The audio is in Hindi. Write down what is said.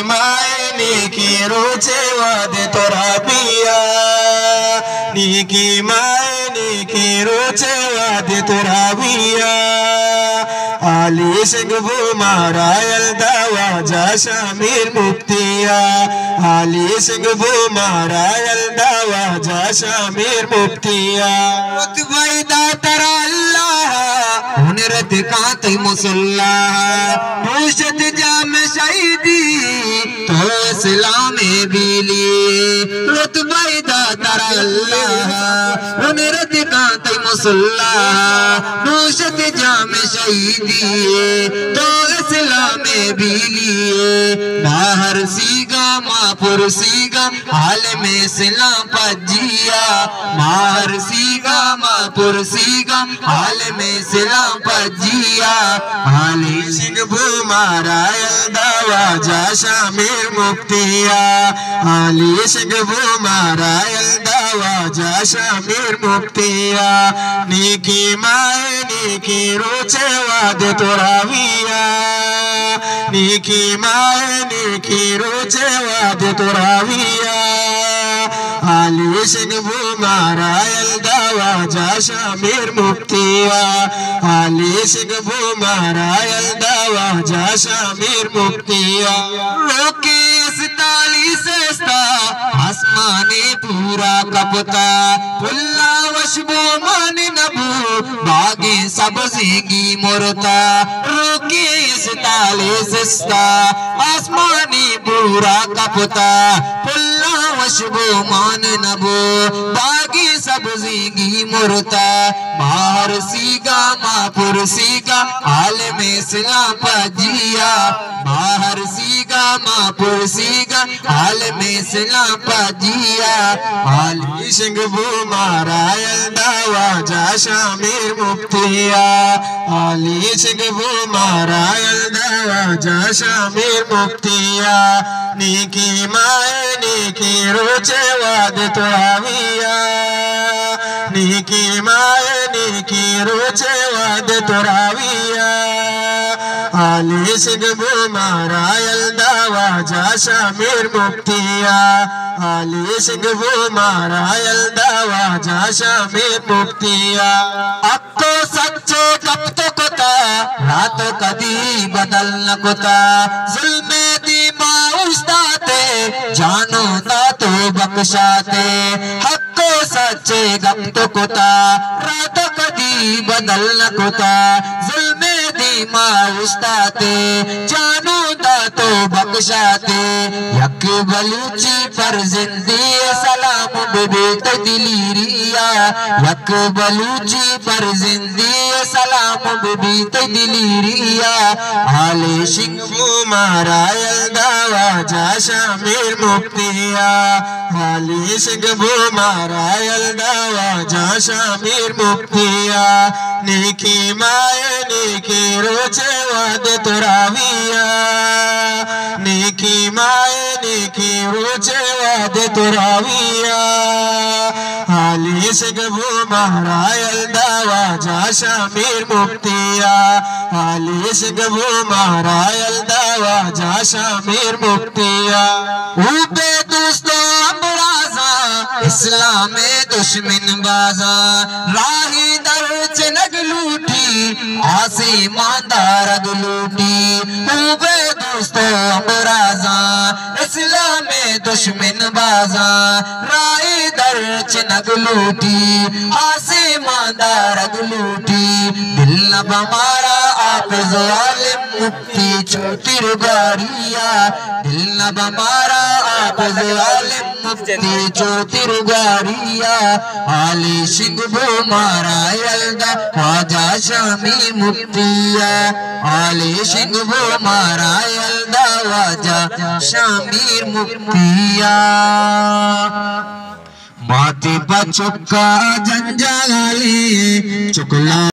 माए नेकी रोचे वादे तोरा पिया नेकी माए नेकी रोचे वादे तोरा पिया आली सिंगबू मारा यल्दा वाजा शामिर मुफ्तिया आली सिंगबू मारा यल्दा वाजा शामिर मुफ्तिया वैदा तरा अल्लाह हुनरत कांत मुसल्ला मुर्शद जाम शहीदी तो इस्लाम बिली रुतबैदा तरा अल्लाह हुनरत कांत मुसल्ला मुर्शद जाम शहीदी तो इस्लाम बिली बाहर सीगा मापुर सीगा हाल में इस्लाम पजिया बाहर सीगा मापुर सीगा हाल में इस्लाम पजिया आली सिंगबू मारा यल्दा वाजा शामिर मुफ्तिया आली सिंगबू मारा यल्दा वाजा शामिर मुफ्तिया नेकी माए नेकी रोचे वादे तोराविया नेकी माए नेकी रोचे वादे तोराविया आली सिंगबू मारा यल्दा वाजा शामिर मुफ्तिया आली सिंगबू मारा यल्दा वाजा शामिर मुफ्तिया रोके इस ताली सेस्ता आसमाने पूरा कपता पुल्ला वशबो मान नबू बागे सब्ज़ी मोरता रोके इस ताली सेस्ता आसमाने पूरा कपता पुल्ला वशबो मान नबू बागे सब्ज़ी मोरता बाहर सीगा मापुर सीगा हाल में इस्लाम पजिया बाहर सीगा मापुर सीगा हाल में इस्लाम पजिया आली सिंगबू मारा यल्दा वाजा शामिर मुफ्तिया आली सिंगबू मारा यल्दा वाजा शामिर मुफ्तिया नेकी माए नेकी रोचे वादे तोराविया नेकी माए नेकी रोचे वादे तोराविया आली सिंगबू मारा यल्दा वाजा शामिर मुफ्तिया आली सिंगबू मारा यल्दा वाजा शामिर मुफ्तिया अब तो सच्चे कब तो कोता रात कदी बदल न कोता जुल्मे दीमा उस्ताते जानो ना तो बख्शाते हक को सच्चे गप तो कोता रात कदी बदल न कोता जुल्मे दीमा उस्ताते जानो ना तो बख्शाते यक बलूची पर जिंदी सलाम बेबे दिलीरिया यक बलूची पर जिंदी सलाम बेबी दिलीरिया आले सिंगबू मारा यल्दा वाजा शामिर मुफ्तिया आली सिंगबू मारा यल्दा वाजा शामिर मुफ्तिया नेकी माए नेकी रोचे वादे तोराविया नेकी माए नेकी रोचे वादे तोराविया आली सिंगबू मारा यल्दा वाजा शामिर मुफ्तिया आली सिंगबू मारा यल्दा वाजा शामिर मुफ्तिया ऊपे दोस्तों अमराजा इस्लाम दुश्मन बाजा राही दर्च नग लूटी आसी मांदार लूटी ऊपे दोस्तों अमराजा इस्लाम दुश्मन बाजा राही दर्च नग लूटी आसी मांदार लूटी दिल न बमारा आप ज़ालिम मुफ्ती छोटी रुगारिया दिल न बमारा आप ज़ालिम मुफ्ती छोटी रुगारिया आली सिंगबू मारा यल्दा वाजा शामी मुफ्तिया आली सिंगबू मारा यल्दा वाजा शामीर मुफ्तिया माथे पर चुक्का जंजाली चुकला